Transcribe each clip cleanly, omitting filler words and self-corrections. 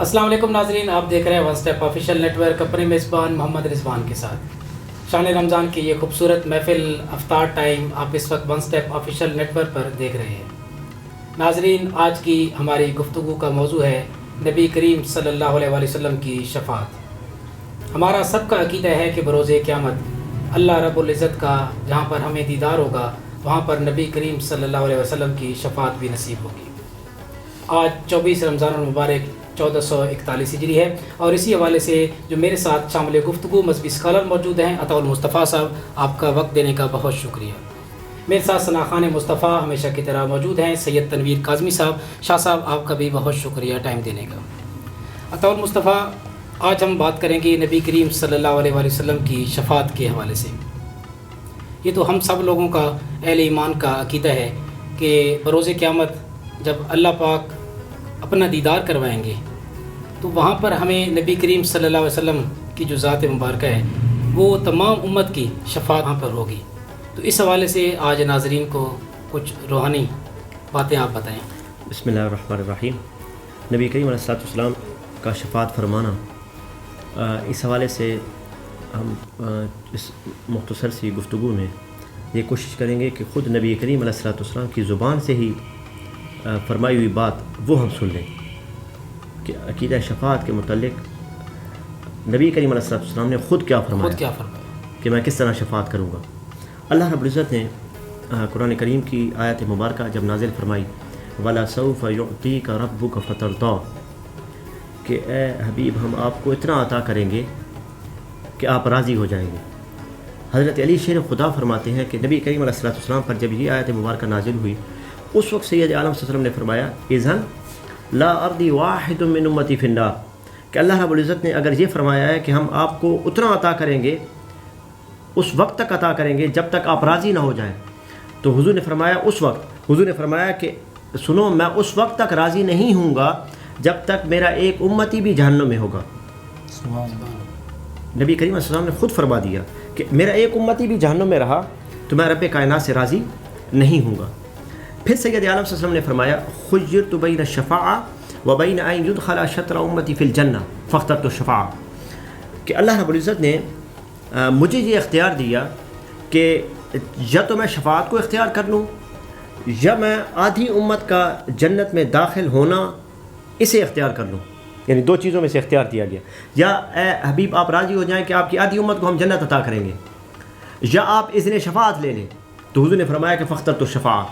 السلام علیکم ناظرین، آپ دیکھ رہے ہیں One step official Network اپنے میزبان محمد رضوان کے ساتھ۔ شان رمضان کی یہ خوبصورت محفل افطار ٹائم آپ اس وقت one step official network پر دیکھ رہے ہیں۔ ناظرین، آج کی ہماری گفتگو کا موضوع ہے نبی کریم صلی اللہ علیہ وسلم کی شفاعت۔ ہمارا سب کا عقیدہ ہے کہ بروز قیامت اللہ رب العزت کا جہاں پر ہمیں دیدار ہوگا وہاں پر نبی کریم صلی اللہ علیہ وسلم کی شفاعت بھی نصیب ہوگی۔ آج 24 رمضان المبارک 1441 ہجری ہے، اور اسی حوالے سے جو میرے ساتھ شامل گفتگو مذہبی اسکالر موجود ہیں، عطا المصطفیٰ صاحب، آپ کا وقت دینے کا بہت شکریہ۔ میرے ساتھ ثنا خان مصطفیٰ ہمیشہ کی طرح موجود ہیں، سید تنویر کاظمی صاحب، شاہ صاحب آپ کا بھی بہت شکریہ ٹائم دینے کا۔ عطا المصطفیٰ، آج ہم بات کریں گے نبی کریم صلی اللہ علیہ وسلم کی شفاعت کے حوالے سے۔ یہ تو ہم سب لوگوں کا اہل ایمان کا عقیدہ ہے کہ بروز قیامت جب اللہ پاک اپنا دیدار کروائیں گے تو وہاں پر ہمیں نبی کریم صلی اللہ علیہ وسلم کی جو ذات مبارکہ ہے وہ تمام امت کی شفاعت وہاں پر ہوگی۔ تو اس حوالے سے آج ناظرین کو کچھ روحانی باتیں آپ بتائیں۔ بسم اللہ الرحمن الرحیم۔ نبی کریم علیہ السلام کا شفاعت فرمانا، اس حوالے سے ہم اس مختصر سی گفتگو میں یہ کوشش کریں گے کہ خود نبی کریم علیہ السلام کی زبان سے ہی فرمائی ہوئی بات وہ ہم سن لیں کہ عقیدہ شفاعت کے متعلق نبی کریم علیہ السلام نے خود کیا فرمایا کہ میں کس طرح شفاعت کروں گا۔ اللہ رب العزت نے قرآن کریم کی آیت مبارکہ جب نازل فرمائی وَلَسَوْفَ يُعْطِيكَ رَبُّكَ فَتَرْضَىٰ، کہ اے حبیب ہم آپ کو اتنا عطا کریں گے کہ آپ راضی ہو جائیں گے۔ حضرت علی شیر خدا فرماتے ہیں کہ نبی کریم علیہ السلام پر جب یہ آیت مبارکہ نازل ہوئی اس وقت سید عالم صلی اللہ علیہ وسلم نے فرمایا اذن لا ارضی واحد من امتی فی النار، کہ اللہ رب العزت نے اگر یہ فرمایا ہے کہ ہم آپ کو اتنا عطا کریں گے، اس وقت تک عطا کریں گے جب تک آپ راضی نہ ہو جائیں، تو حضور نے فرمایا اس وقت، حضور نے فرمایا کہ سنو میں اس وقت تک راضی نہیں ہوں گا جب تک میرا ایک امتی بھی جہنم میں ہوگا۔ نبی کریم صلی اللہ علیہ وسلم نے خود فرما دیا کہ میرا ایک امتی بھی جہنم میں رہا تو میں رب کائنات سے راضی نہیں ہوں گا۔ پھر سید عالم صلی اللہ علیہ وسلم نے فرمایا خیرت بین الشفاعہ و بین ان یدخل شطر امتی فی الجنہ فاخترت الشفاعہ، کہ اللہ رب العزت نے مجھے یہ اختیار دیا کہ یا تو میں شفاعت کو اختیار کر لوں یا میں آدھی امت کا جنت میں داخل ہونا اسے اختیار کر لوں، یعنی دو چیزوں میں سے اختیار دیا گیا، یا اے حبیب آپ راضی ہو جائیں کہ آپ کی آدھی امت کو ہم جنت عطا کریں گے، یا آپ اذن شفاعت لے لیں۔ تو حضور نے فرمایا کہ فاخترت الشفاعہ،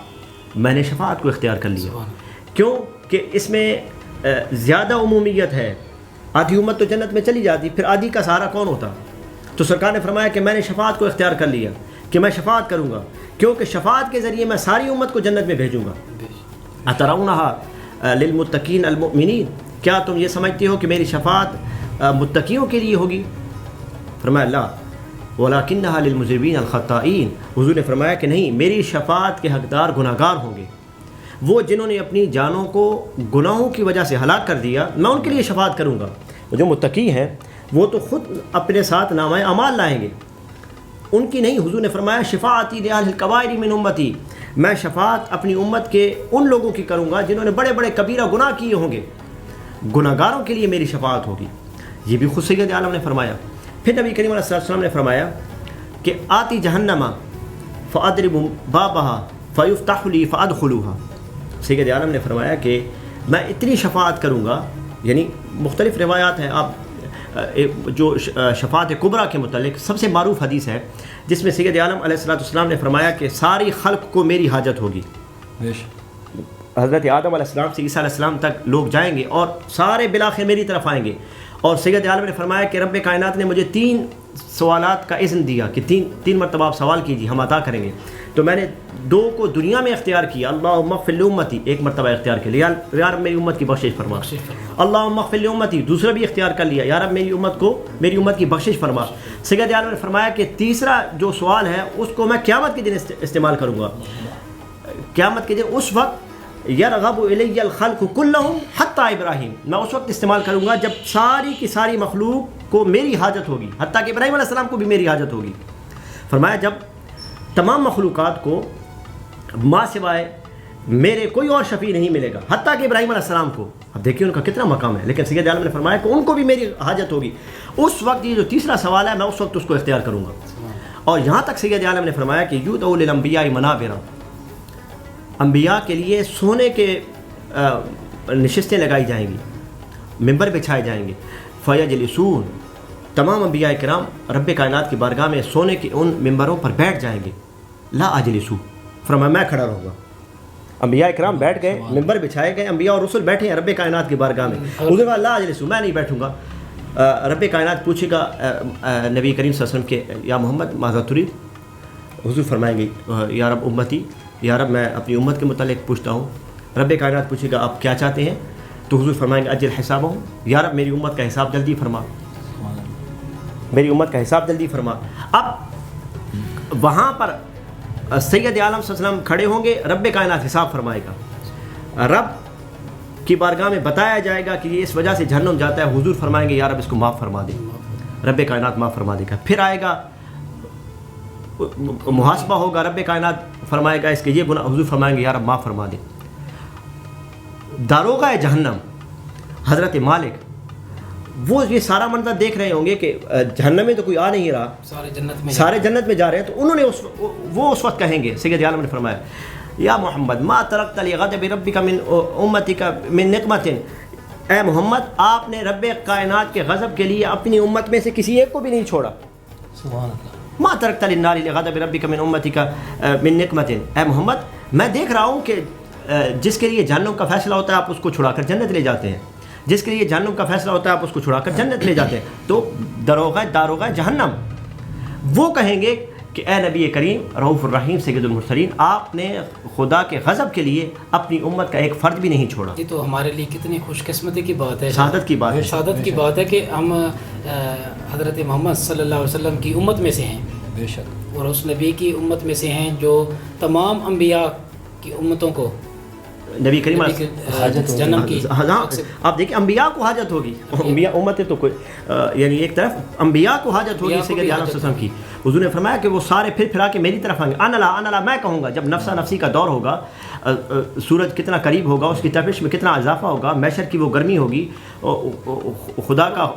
میں نے شفاعت کو اختیار کر لیا۔ کیوں کہ اس میں زیادہ عمومیت ہے، آدھی امت تو جنت میں چلی جاتی، پھر آدھی کا سہارا کون ہوتا؟ تو سرکار نے فرمایا کہ میں نے شفاعت کو اختیار کر لیا کہ میں شفاعت کروں گا، کیونکہ شفاعت کے ذریعے میں ساری امت کو جنت میں بھیجوں گا۔ اترونہا للمتقین المؤمنین، کیا تم یہ سمجھتے ہو کہ میری شفاعت متقیوں کے لیے ہوگی؟ فرمایا لا وَلَكِنَّهَا لِلْمُذْنِبِينَ الْخَطَّائِينَ، حضور نے فرمایا کہ نہیں، میری شفاعت کے حقدار گناہگار ہوں گے، وہ جنہوں نے اپنی جانوں کو گناہوں کی وجہ سے ہلاک کر دیا، میں ان کے لیے شفاعت کروں گا۔ جو متقی ہیں وہ تو خود اپنے ساتھ نامہ اعمال لائیں گے، ان کی نہیں۔ حضور نے فرمایا شفاعتی لأہل الکبائر من امتی، میں شفاعت اپنی امت کے ان لوگوں کی کروں گا جنہوں نے بڑے بڑے کبیرہ گناہ کیے ہوں گے، گناہگاروں کے لیے میری شفاعت ہوگی۔ یہ بھی خود سید عالم نے فرمایا۔ پھر نبی کریم علیہ السلام نے فرمایا کہ آتی جہنم فاضرب بابها فیفتح لی فادخلوها، سید عالم نے فرمایا کہ میں اتنی شفاعت کروں گا، یعنی مختلف روایات ہیں، آپ جو شفاعت کبریٰ کے متعلق سب سے معروف حدیث ہے جس میں سید عالم علیہ السلام نے فرمایا کہ ساری خلق کو میری حاجت ہوگی، حضرت آدم علیہ السلام سے عیسیٰ علیہ السلام تک لوگ جائیں گے اور سارے بلاخر میری طرف آئیں گے، اور سید عالم نے فرمایا کہ رب کائنات نے مجھے 3 سوالات کا اذن دیا کہ تین مرتبہ آپ سوال کیجیے، ہم عطا کریں گے۔ تو میں نے 2 کو دنیا میں اختیار کیا، اللہم اغفر لامتی، ایک مرتبہ اختیار کر لیا یا رب میری امت کی بخشش فرما، اللہم اغفر لامتی دوسرا بھی اختیار کر لیا، یا رب میری امت کی بخشش فرما۔ سید عالم نے فرمایا کہ تیسرا جو سوال ہے اس کو میں قیامت کے دن استعمال کروں گا، قیامت کے دن اس وقت یرغب الی الخلق کلہم حتی ابراہیم، میں اس وقت استعمال کروں گا جب ساری کی ساری مخلوق کو میری حاجت ہوگی، حتیٰ کہ ابراہیم علیہ السلام کو بھی میری حاجت ہوگی۔ فرمایا جب تمام مخلوقات کو ماں سوائے میرے کوئی اور شفیع نہیں ملے گا، حتیٰ کہ ابراہیم علیہ السلام کو. اب دیکھیے ان کا کتنا مقام ہے، لیکن سید عالم نے فرمایا کہ ان کو بھی میری حاجت ہوگی. اس وقت یہ جو تیسرا سوال ہے میں اس وقت اس کو اختیار کروں گا. اور یہاں تک سید عالم نے فرمایا کہ یدعو للانبیاء منابر، انبیاء کے لیے سونے کے نشستیں لگائی جائیں گی، ممبر بچھائے جائیں گے. فیجلسون، تمام انبیاء کرام رب کائنات کی بارگاہ میں سونے کے ان ممبروں پر بیٹھ جائیں گے. لا اجلسو، فرمایا میں کھڑا رہوں گا. انبیاء کرام بیٹھ گئے، ممبر بچھائے گئے، انبیاء اور رسول بیٹھے ہیں رب کائنات کی بارگاہ میں. حضور لا اجلسو، میں نہیں بیٹھوں گا. رب کائنات پوچھے گا نبی کریم صلی اللہ علیہ وسلم کے یا محمد ماذا تريد؟ حضور فرمائیں گے یا رب امتی، یا رب میں اپنی امت کے متعلق پوچھتا ہوں. رب کائنات پوچھے گا آپ کیا چاہتے ہیں؟ تو حضور فرمائیں گے اجل حسابہم، یا رب میری امت کا حساب جلدی فرما، میری امت کا حساب جلدی فرما. اب وہاں پر سید عالم صلی اللہ علیہ وسلم کھڑے ہوں گے، رب کائنات حساب فرمائے گا، رب کی بارگاہ میں بتایا جائے گا کہ یہ اس وجہ سے جہنم جاتا ہے. حضور فرمائیں گے یا رب اس کو معاف فرما دے، رب کائنات معاف فرما دے گا. پھر آئے گا محاسبہ ہوگا، رب کائنات فرمائے گا اس کے یہ گناہ، حضور فرمائیں گے یا رب معاف فرما دے. داروغہ جہنم حضرت مالک وہ یہ سارا منظر دیکھ رہے ہوں گے کہ جہنم میں تو کوئی آ نہیں رہا، سارے جنت میں جا رہے ہیں. تو انہوں نے وہ اس وقت کہیں گے، سید عالم نے فرمایا یا محمد ما ترکت لغضب ربک من امتک من نقمت، اے محمد آپ نے رب کائنات کے غضب کے لیے اپنی امت میں سے کسی ایک کو بھی نہیں چھوڑا. سبحان اللہ. ما ترکت للنار لغضب ربک من امتک من نقمت، اے محمد میں دیکھ رہا ہوں کہ جس کے لیے جہنم کا فیصلہ ہوتا ہے آپ اس کو چھڑا کر جنت لے جاتے ہیں، جس کے لیے جہنم کا فیصلہ ہوتا ہے آپ اس کو چھڑا کر جنت لے جاتے ہیں. تو داروغہ جہنم وہ کہیں گے کہ اے نبی کریم رؤوف الرحیم سید المرسلین، آپ نے خدا کے غضب کے لیے اپنی امت کا ایک فرد بھی نہیں چھوڑا. یہ تو ہمارے لیے کتنی خوش قسمتی کی بات ہے، سعادت کی بات ہے، سعادت کی بات ہے کہ ہم حضرت محمد صلی اللہ علیہ وسلم کی امت میں سے ہیں، بے شک، اور اس نبی کی امت میں سے ہیں جو تمام انبیاء کی امتوں کو نبی کریم جنم کی. ہاں آپ دیکھیں انبیاء کو حاجت ہوگی، انبیاء امت ہے تو کوئی یعنی ایک طرف انبیاء کو حاجت ہوگی سید عالم صلی اللہ علیہ وسلم کی. حضور نے فرمایا کہ وہ سارے پھرا کے میری طرف آئیں گے. انا لا میں کہوں گا. جب نفسا نفسی کا دور ہوگا، سورج کتنا قریب ہوگا، اس کی تپش میں کتنا اضافہ ہوگا، محشر کی وہ گرمی ہوگی، خدا کا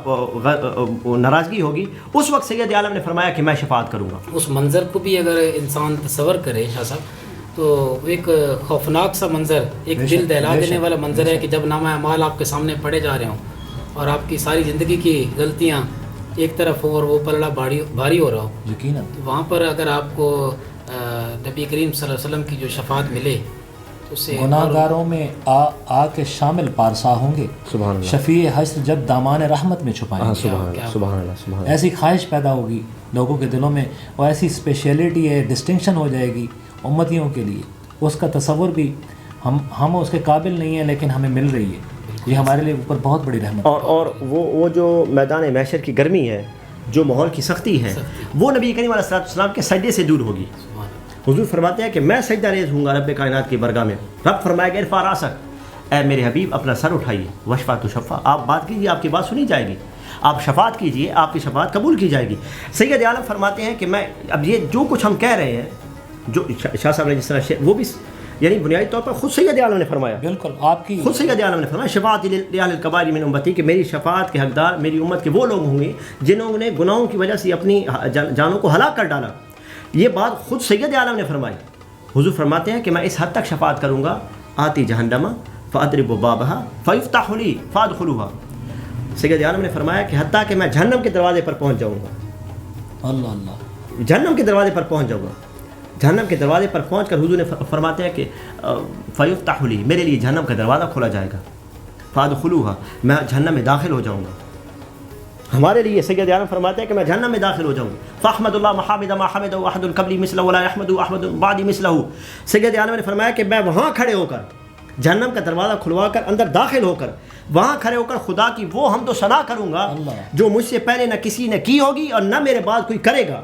ناراضگی ہوگی، اس وقت سید عالم نے فرمایا کہ میں شفاعت کروں گا. اس منظر کو بھی اگر انسان تصور کرے شاہ صاحب تو ایک خوفناک سا منظر، ایک دل دہلا دینے والا منظر ہے کہ جب نامہ اعمال آپ کے سامنے پڑھے جا رہے ہوں اور آپ کی ساری زندگی کی غلطیاں ایک طرف ہوں اور وہ پلڑا بھاری ہو رہا ہو، یقیناً وہاں پر اگر آپ کو نبی کریم صلی اللہ علیہ وسلم کی جو شفاعت ملے تو اس سے گناہ گاروں میں آ کے شامل پارسا ہوں گے. سبحان اللہ. شفیع حشر جب دامان رحمت میں چھپائیں گے. سبحان اللہ. ایسی خواہش پیدا ہوگی لوگوں کے دلوں میں، اور ایسی اسپیشلٹی ہے، ڈسٹنکشن ہو جائے گی امتیوں کے لیے. اس کا تصور بھی ہم اس کے قابل نہیں ہیں، لیکن ہمیں مل رہی ہے. یہ ہمارے لیے اوپر بہت بڑی رحمت. اور وہ جو میدان محشر کی گرمی ہے، جو ماحول کی سختی ہے، وہ نبی کریم علیہ السلام کے سجدے سے دور ہوگی. حضور فرماتے ہیں کہ میں سجدہ ریز ہوں گا رب کائنات کی برگاہ میں. رب فرمائے گا ارفع راسک، اے میرے حبیب اپنا سر اٹھائیے، وشفا تو شفا، آپ بات کیجیے آپ کی بات سنی جائے گی، آپ شفاعت کیجیے آپ کی شفاعت قبول کی جائے گی. سید عالم فرماتے ہیں کہ میں اب یہ جو کچھ ہم کہہ رہے ہیں، جو شاہ صاحب نے جس طرح وہ بھی یعنی بنیادی طور پر خود سید عالم نے فرمایا، بالکل آپ کی خود سید عالم نے فرمایا شفاعت لأہل الکبائر من امتی، کہ میری شفاعت کے حقدار میری امت کے وہ لوگ ہوں گے جنہوں نے گناہوں کی وجہ سے اپنی جانوں کو ہلاک کر ڈالا. یہ بات خود سید عالم نے فرمائی. حضور فرماتے ہیں کہ میں اس حد تک شفاعت کروں گا، آتی جہنم فاضرب بابها فیفتح لی فادخلوها. سید عالم نے فرمایا کہ حتیٰ کہ میں جہنم کے دروازے پر پہنچ جاؤں گا، اللہ اللہ، جہنم کے دروازے پر پہنچ جاؤں گا. جہنم کے دروازے پر پہنچ کر حضور نے فرماتے ہیں کہ فیفتح لی، میرے لیے جہنم کا دروازہ کھولا جائے گا، فادخلوها، میں جہنم میں داخل ہو جاؤں گا. ہمارے لیے سید عالم فرماتے ہیں کہ میں جہنم میں داخل ہو جاؤں گا. فاحمد اللہ محامد ما حمد احد القبلی مثلہ ولا يحمد احد بعد مثلہ. سید عالم نے فرمایا کہ میں وہاں کھڑے ہو کر، جہنم کا دروازہ کھلوا کر اندر داخل ہو کر، وہاں کھڑے ہو کر خدا کی وہ حمد و ثنا کروں گا جو مجھ سے پہلے نہ کسی نے کی ہوگی اور نہ میرے بعد کوئی کرے گا.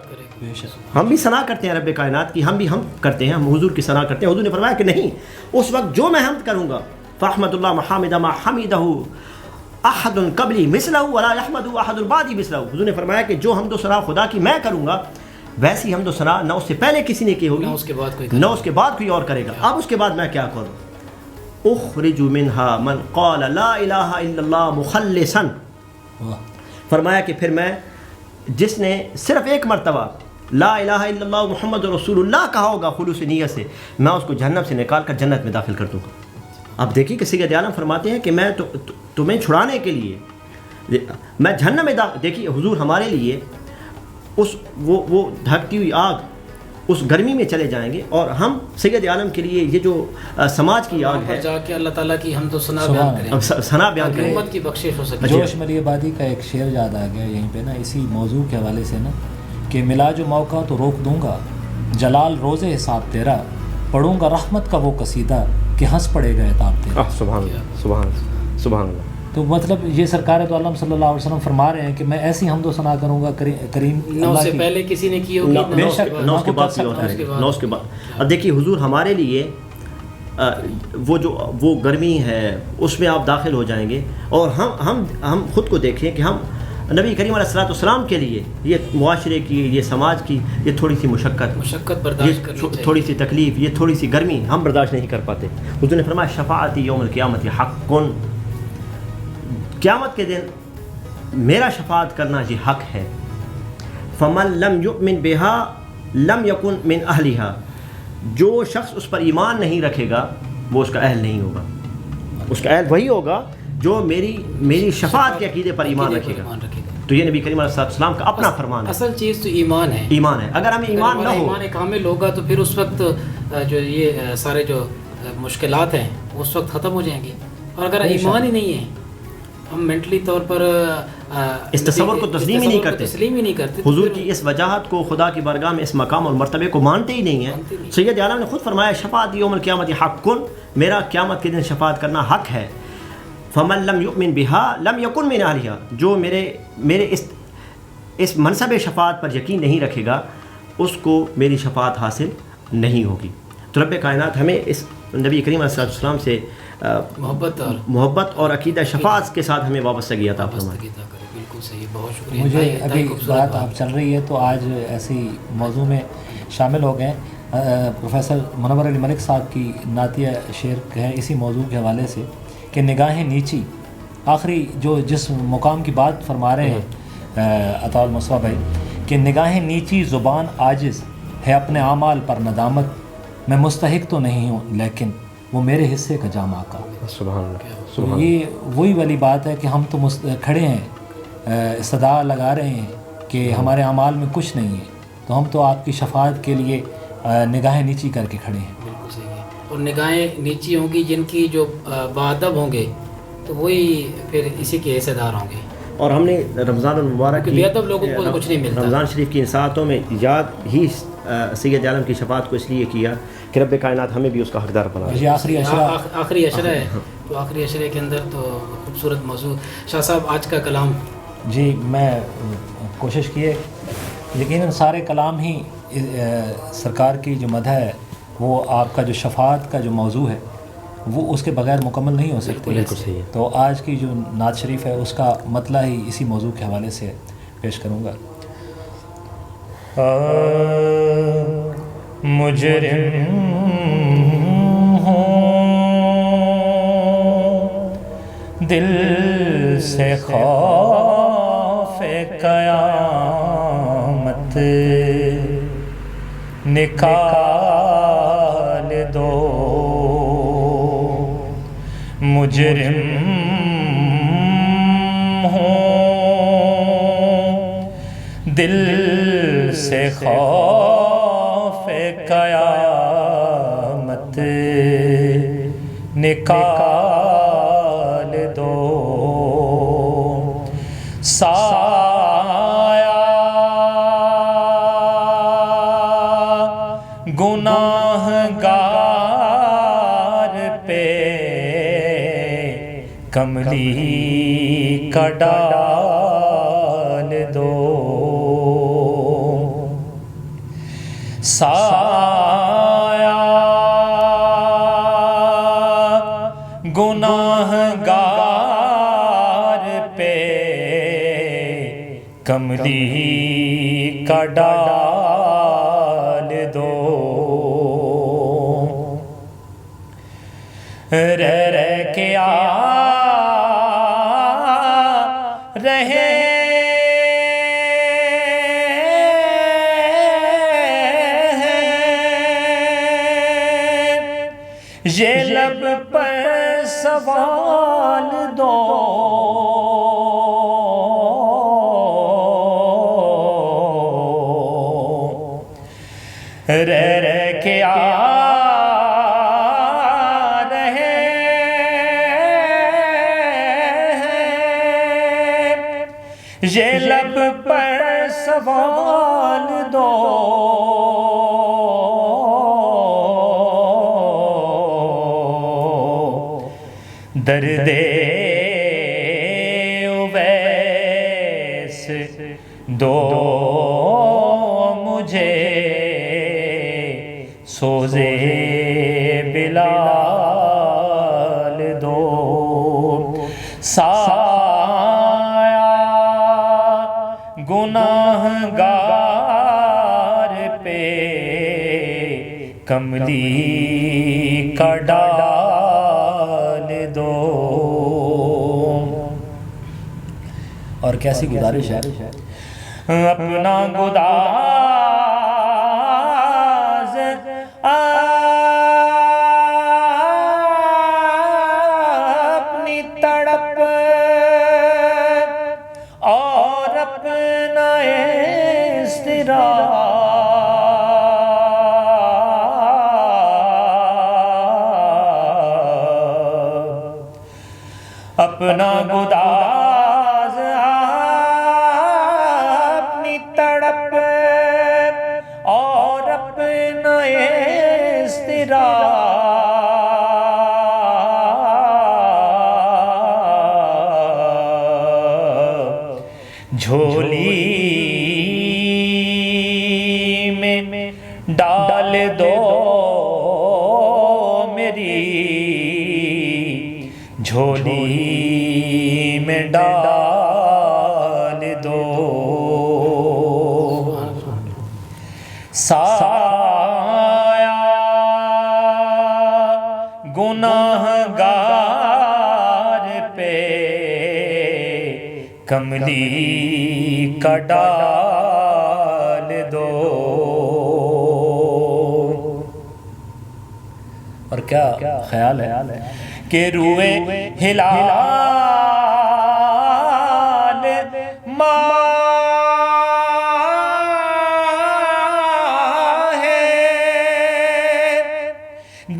ہم بھی ثنا کرتے ہیں رب کائنات کی، ہم بھی کرتے ہیں، ہم حضور کی ثنا کرتے ہیں. حضور نے فرمایا کہ نہیں، اس وقت جو میں حمد کروں گا، فاحمد اللہ محامد ما حمدہ احد قبلی مثلہ ولا يحمد احد بعدی مثلہ. حضور نے فرمایا کہ جو حمد و ثنا خدا کی میں کروں گا، ویسی حمد و ثنا نہ اس سے پہلے کسی نے کی ہوگی نہ اس کے بعد کوئی نہ اس کے بعد کوئی اور کرے گا. اب اس کے بعد میں کیا کروں؟ اخرج منها من قال لا الہ الا اللہ مخلصا. فرمایا کہ پھر میں جس نے صرف ایک مرتبہ لا الہ الا اللہ محمد رسول اللہ کہا ہوگا خلوص نیت سے، میں اس کو جہنم سے نکال کر جنت میں داخل کر دوں گا. اب دیکھیے کہ سید عالم فرماتے ہیں کہ میں تمہیں چھڑانے کے لیے میں جہنم میں دیکھیے حضور ہمارے لیے اس وہ دھکتی ہوئی آگ اس گرمی میں چلے جائیں گے، اور ہم سید عالم کے لیے یہ جو سماج کی آگ ہے جا کے اللہ تعالیٰ کی حمد و ثنا بیان کریں، ثنا بیان تاکہ کریں. امت کی بخشش ہو سکے. جوش مری آبادی کا ایک شعر یاد آ گیا یہیں پہ نا، اسی موضوع کے حوالے سے نا، کہ ملا جو موقع تو روک دوں گا، جلال روز حساب تیرا، پڑھوں گا رحمت کا وہ قصیدہ کہ ہنس پڑے گا عتاب تیرا. سبحان اللہ سبحان اللہ سبحان اللہ. تو مطلب یہ سرکار دو عالم صلی اللہ علیہ وسلم فرما رہے ہیں کہ میں ایسی حمد و ثنا کروں گا کریم نہ اس اللہ سے کی. پہلے کسی نے کی ہوگی، نہ اس کے بعد کوئی اور اس کے کرے گا، بعد. نہ اس کے بعد. اب دیکھیے حضور ہمارے لیے وہ گرمی ہے اس میں آپ داخل ہو جائیں گے، اور ہم خود کو دیکھیں کہ ہم نبی کریم علیہ السلام کے لیے یہ معاشرے کی، یہ سماج کی یہ تھوڑی سی مشقت برداشت کرنی چاہیے، تھوڑی سی تکلیف، یہ تھوڑی سی گرمی ہم برداشت نہیں کر پاتے. حضور نے فرمایا شفاعتی یوم القیامت حق، قیامت کے دن میرا شفاعت کرنا یہ حق ہے. فمن لم یؤمن بها لم یکن من اہلها، جو شخص اس پر ایمان نہیں رکھے گا وہ اس کا اہل نہیں ہوگا. اس کا اہل وہی ہوگا جو میری شفاعت کے عقیدے پر ایمان رکھے گا. تو یہ نبی کریم علیہ السلام کا اپنا فرمان ہے. اصل چیز تو ایمان ہے. ایمان ہے. اگر ہمیں ایمان نہ ہو، ایمان کامل ہوگا تو پھر اس وقت جو یہ سارے جو مشکلات ہیں اس وقت ختم ہو جائیں گے. اور اگر ایمان ہی نہیں ہے، ہم مینٹلی طور پر اس تصور کو تسلیم ہی نہیں کرتے. حضور کی اس وجاہت کو، خدا کی بارگاہ میں اس مقام اور مرتبے کو مانتے ہی نہیں ہیں. سید عالم نے خود فرمایا شفاعت یوم القیامت حق، میرا قیامت کے دن شفاعت کرنا حق ہے. فمن لم یؤمن بها لم یکن من اہلها، جو میرے اس منصب شفاعت پر یقین نہیں رکھے گا اس کو میری شفاعت حاصل نہیں ہوگی. تو رب کائنات ہمیں اس نبی کریم علیہ السلام سے محبت اور عقیدہ شفاعت کے ساتھ ہمیں وابستگی عطا فرمائے. بالکل صحیح، بہت شکریہ. مجھے ابھی بات آپ چل رہی ہے تو آج ایسی موضوع میں شامل ہو گئے. پروفیسر منور علی ملک صاحب کی نعتیہ شعر ہے اسی موضوع کے حوالے سے کہ نگاہیں نیچی، آخری جس مقام کی بات فرما رہے ہیں عطا المصطفیٰ بھائی، کہ نگاہیں نیچی زبان عاجز ہے اپنے اعمال پر ندامت، میں مستحق تو نہیں ہوں لیکن وہ میرے حصے کا جام آقا. سبحان اللہ. یہ وہی والی بات ہے کہ ہم تو کھڑے ہیں، استدعا لگا رہے ہیں کہ ہمارے اعمال میں کچھ نہیں ہے، تو ہم تو آپ کی شفاعت کے لیے نگاہیں نیچی کر کے کھڑے ہیں. بالکل صحیح ہے. اور نگاہیں نیچی ہوں گی جن کی جو باادب ہوں گے تو وہی پھر اسی کے حصے دار ہوں گے. اور ہم نے رمضان المبارک بے ادب لوگوں کو کچھ نہیں ملتا. رمضان شریف کی ان ساعتوں میں یاد ہی سید عالم کی شفاعت کو اس لیے کیا کہ رب کائنات ہمیں بھی اس کا حقدار بنا. یہ آخری عشرہ ہے، تو آخری عشرے کے اندر تو خوبصورت موضوع. شاہ صاحب آج کا کلام. جی میں کوشش کیے، یقیناً سارے کلام ہی سرکار کی جو مدح ہے وہ آپ کا جو شفاعت کا جو موضوع ہے وہ اس کے بغیر مکمل نہیں ہو سکتی. بالکل صحیح ہے. تو آج کی جو نعت شریف ہے اس کا مطلع ہی اسی موضوع کے حوالے سے پیش کروں گا. مجرم ہوں دل سے خوف قیامت نکال دو، مجرم ہوں دل سے خوف قیامت نکال دو، سایہ گناہ گار پہ کملی کا ڈال دو، سایہ گناہ گار پہ کملی کا ڈال رہ رہ کے آ رہے یہ لب پر سوال دو رہ رہ کے آ رہے ہیں یہ لب پر سوال دو درد اویس دو مجھے سوزے بلال دو سایہ گناہ گار پہ کملی کا ڈال دو. اور کیسی گزارش ہے اپنا گداز اپنی تڑپ اور اپنا اضطراب اپنا گداز اپنی تڑپ اور اپنا اضطراب جھولی میں ڈال دو میری جھولی میں ڈال دو سایہ گناہ گار پہ کملی کا ڈال دو. اور کیا خیال ہے کہ روئے ہلال ماہ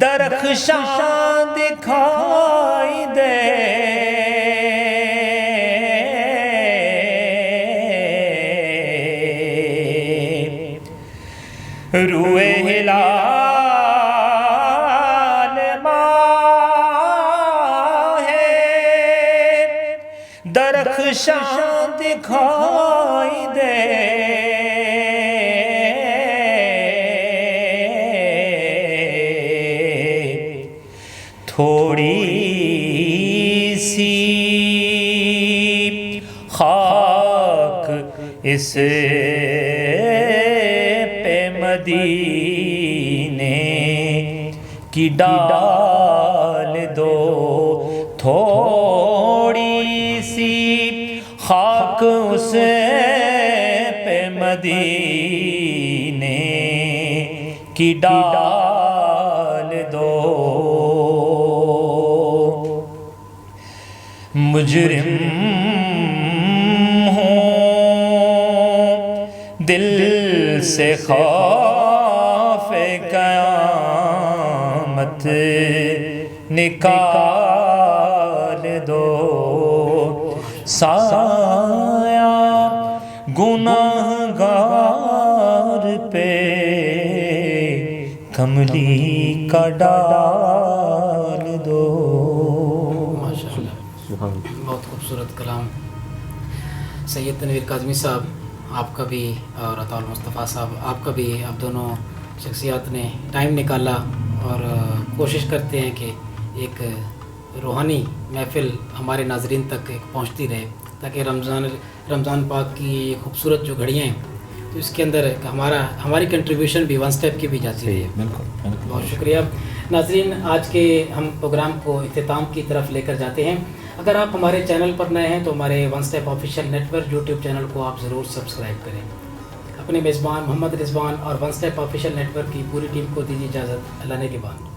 درخشاں دکھائی دے روئے ہلال ماہ درخشاں دکھائی دے تھوڑی سی خاک اس پہ مدینے کی ڈال دو تھوڑی سی خاک اس پہ مدینے کی ڈال دو. مجرم ہوں دل سے خوف قیامت نکال دو سایہ گناہ گار پہ کملی کا ڈال دو. بہت خوبصورت کلام سید تنویر کاظمی صاحب آپ کا بھی اور عطا المصطفیٰ صاحب آپ کا بھی. آپ دونوں شخصیات نے ٹائم نکالا اور کوشش کرتے ہیں کہ ایک روحانی محفل ہمارے ناظرین تک پہنچتی رہے تاکہ رمضان پاک کی خوبصورت جو گھڑیاں ہیں تو اس کے اندر ہماری کنٹریبیوشن بھی ون سٹیپ کی بھی جاتی ہے. بالکل بہت شکریہ. ناظرین آج کے ہم پروگرام کو اختتام کی طرف لے کر جاتے ہیں. اگر آپ ہمارے چینل پر نئے ہیں تو ہمارے One step official Network YouTube channel کو آپ ضرور سبسکرائب کریں. اپنے میزبان محمد رضوان اور One step official Network کی پوری ٹیم کو دیجیے اجازت. اللہ نے کے بعد.